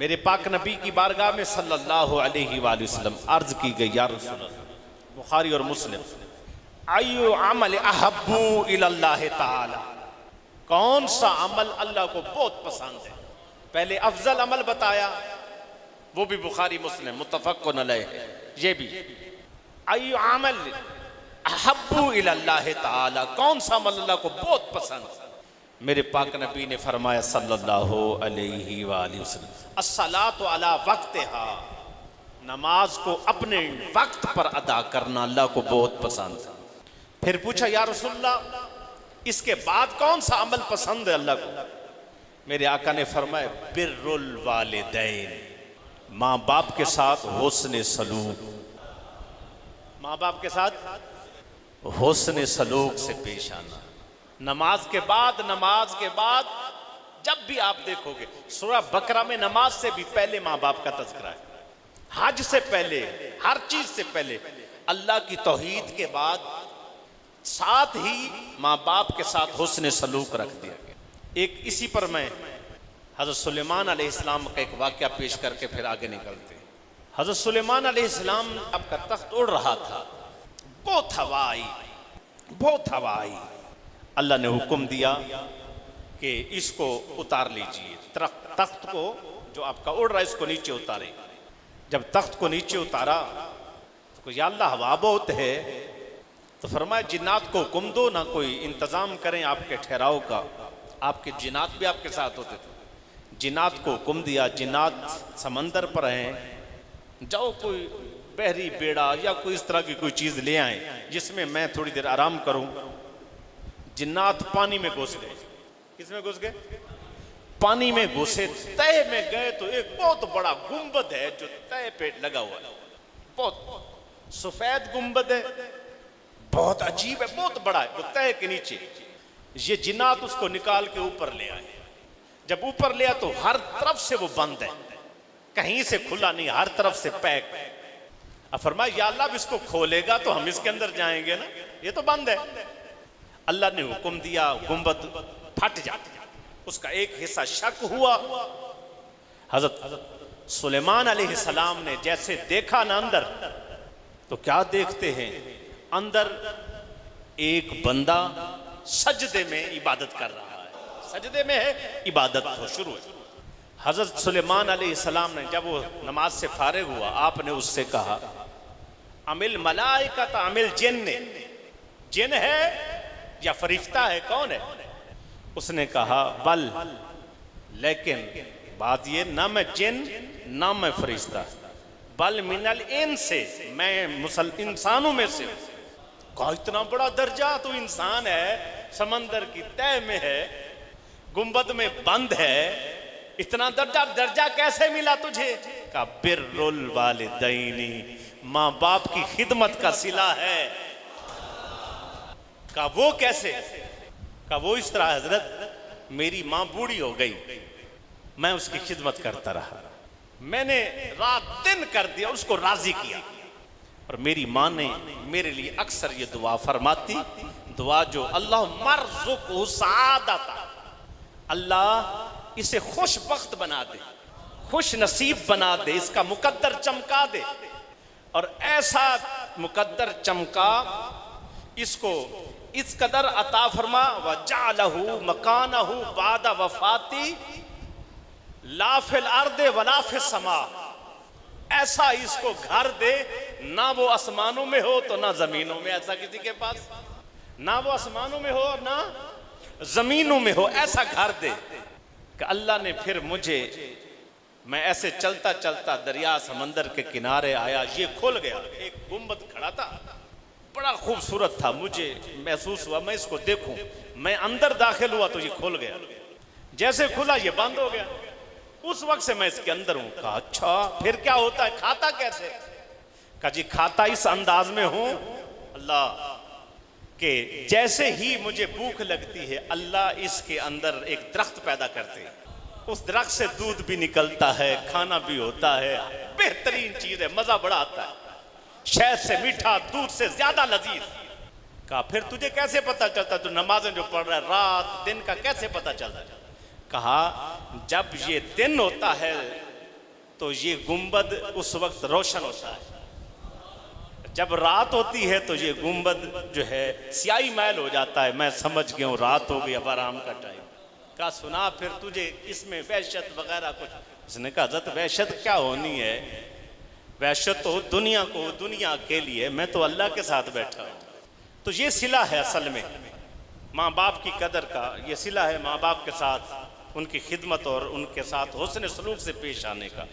میرے پاک نبی کی بارگاہ میں صلی اللہ علیہ وآلہ وسلم عرض کی گئی، یا رسول اللہ، بخاری اور مسلم، ایو عمل احبو الی اللہ تعالی، کون سا عمل اللہ کو بہت پسند ہے؟ پہلے افضل عمل بتایا، وہ بھی بخاری مسلم متفقن علیہ ہے، یہ بھی ایو عمل احبو الی اللہ تعالی، کون سا عمل اللہ کو بہت پسند ہے؟ میرے پاک نبی نے فرمایا صلی اللہ علیہ وآلہ وسلم، الصلاۃ علی وقتہا، نماز کو اپنے وقت پر ادا کرنا اللہ کو بہت پسند ہے۔ پھر پوچھا یا رسول اللہ اس کے بعد کون سا عمل پسند ہے اللہ کو؟ میرے آقا نے فرمایا بر الوالدین، ماں باپ کے ساتھ حسن سلوک، ماں باپ کے ساتھ حسن سلوک سے پیش آنا۔ نماز کے بعد جب بھی آپ دیکھو گے سورہ بقرہ میں نماز سے بھی پہلے ماں باپ کا تذکرہ ہے، حج سے پہلے، ہر چیز سے پہلے اللہ کی توحید کے بعد ساتھ ہی ماں باپ کے ساتھ حسن سلوک رکھ دیا گیا۔ ایک اسی پر میں حضرت سلیمان علیہ السلام کا ایک واقعہ پیش کر کے پھر آگے نکلتے ہیں۔ حضرت سلیمان علیہ السلام آپ کا تخت اڑ رہا تھا، بہت ہوا آئی، اللہ نے حکم دیا کہ اس کو اتار لیجئے، تخت کو جو آپ کا اڑ رہا ہے اس کو نیچے اتارے۔ جب تخت کو نیچے اتارا تو یا اللہ ہوا بہت ہے، تو فرمایا جنات کو حکم دو، نہ کوئی انتظام کریں آپ کے ٹھہراؤ کا۔ آپ کے جنات بھی آپ کے ساتھ ہوتے تھے، جنات کو حکم دیا، جنات سمندر پر ہیں، جاؤ کوئی بحری بیڑا یا کوئی اس طرح کی کوئی چیز لے آئیں جس میں میں تھوڑی دیر آرام کروں۔ جنات پانی میں گھس گئے۔ کس میں گھس گئے؟ پانی میں گھسے، تہہ میں گئے تو ایک بہت بڑا گنبد ہے جو تہہ پہ لگا ہوا ہے، بہت سفید گنبد ہے، بہت عجیب ہے، بہت بڑا ہے، وہ تہہ کے نیچے۔ یہ جنات اس کو نکال کے اوپر لے آئے۔ جب اوپر لیا تو ہر طرف سے وہ بند ہے، کہیں سے کھلا نہیں، ہر طرف سے پیک۔ اب فرمایا یا اللہ اب اس کو کھولے گا تو ہم اس کے اندر جائیں گے نا، یہ تو بند ہے۔ اللہ نے حکم دیا گنبد پھٹ جا، اس کا ایک حصہ شک ہوا۔ حضرت سلیمان علیہ السلام نے جیسے دیکھا نا اندر، تو کیا دیکھتے ہیں؟ اندر ایک بندہ سجدے میں عبادت کر رہا ہے، سجدے میں ہے، عبادت تو شروع ہے۔ حضرت سلیمان علیہ السلام نے جب وہ نماز سے فارغ ہوا، آپ نے اس سے کہا عمل ملائکۃ عمل جن، جن ہے یا فرشتہ ہے، کون ہے؟ اس نے کہا بل، لیکن بات یہ نہ میں جن نہ میں فرشتہ، بل من الانس، میں انسانوں میں سے۔ کہا اتنا بڑا درجہ، تو انسان ہے، سمندر کی تہہ میں ہے، گنبد میں بند ہے، اتنا درجہ کیسے ملا تجھے؟ کہا بر الوالدین، ماں باپ کی خدمت کا صلہ ہے۔ کہا وہ کیسے؟ کہا وہ اس طرح حضرت، میری ماں بوڑھی ہو گئی، میں اس کی خدمت کرتا رہا، میں نے رات دن کر دیا، اس کو راضی کیا، اور میری ماں نے میرے لیے اکثر یہ دعا فرماتی، دعا جو اللہ مرزقہ سعادتا، اللہ اسے خوش بخت بنا دے، خوش نصیب بنا دے، اس کا مقدر چمکا دے، اور ایسا مقدر چمکا، اس کو اس قدر عطا فرما، وَجَعْلَهُ مَكَانَهُ بَعْدَ وَفَاتِ لَا فِي الْأَرْضِ وَلَا فِي السَّمَاءِ، ایسا اس کو گھر دے، نہ وہ آسمانوں میں ہو تو نہ زمینوں میں، ایسا کسی کے پاس نہ وہ آسمانوں میں ہو اور نہ زمینوں میں ہو، ایسا گھر دے کہ اللہ نے پھر مجھے، میں ایسے چلتا چلتا دریا سمندر کے کنارے آیا، یہ کھل گیا، ایک گنبد کھڑا تھا، بڑا خوبصورت تھا، مجھے محسوس ہوا میں اس کو دیکھوں، میں اندر داخل ہوا تو یہ کھل گیا، جیسے کھلا یہ بند ہو گیا، اس وقت سے میں اس کے اندر ہوں۔ کہا اچھا پھر کیا ہوتا ہے، کھاتا کیسے؟ کہا جی کھاتا اس انداز میں ہوں اللہ کہ جیسے ہی مجھے بھوک لگتی ہے، اللہ اس کے اندر ایک درخت پیدا کرتے ہیں، اس درخت سے دودھ بھی نکلتا ہے، کھانا بھی ہوتا ہے، بہترین چیز ہے، مزہ بڑا آتا ہے، شہد سے میٹھا، دودھ سے زیادہ لذیذ۔ کہا پھر تجھے کیسے پتا چلتا، تو نمازیں جو پڑھ رہا ہے رات دن کا کیسے پتا چلتا؟ کہا جب یہ دن ہوتا ہے تو یہ گنبد اس وقت روشن ہوتا ہے، جب رات ہوتی ہے تو یہ گنبد جو ہے سیاہی میل ہو جاتا ہے۔ میں سمجھ گیا ہوں رات ہو گئی، اب آرام کا ٹائم۔ کہا سنا پھر تجھے اس میں وحشت وغیرہ کچھ؟ اس نے کہا حضرت وحشت کیا ہونی ہے، وحشت تو دنیا کو، دنیا کے لیے، میں تو اللہ کے ساتھ بیٹھا ہوں۔ تو یہ صلہ ہے اصل میں ماں باپ کی قدر کا، یہ صلہ ہے ماں باپ کے ساتھ ان کی خدمت اور ان کے ساتھ حسن سلوک سے پیش آنے کا۔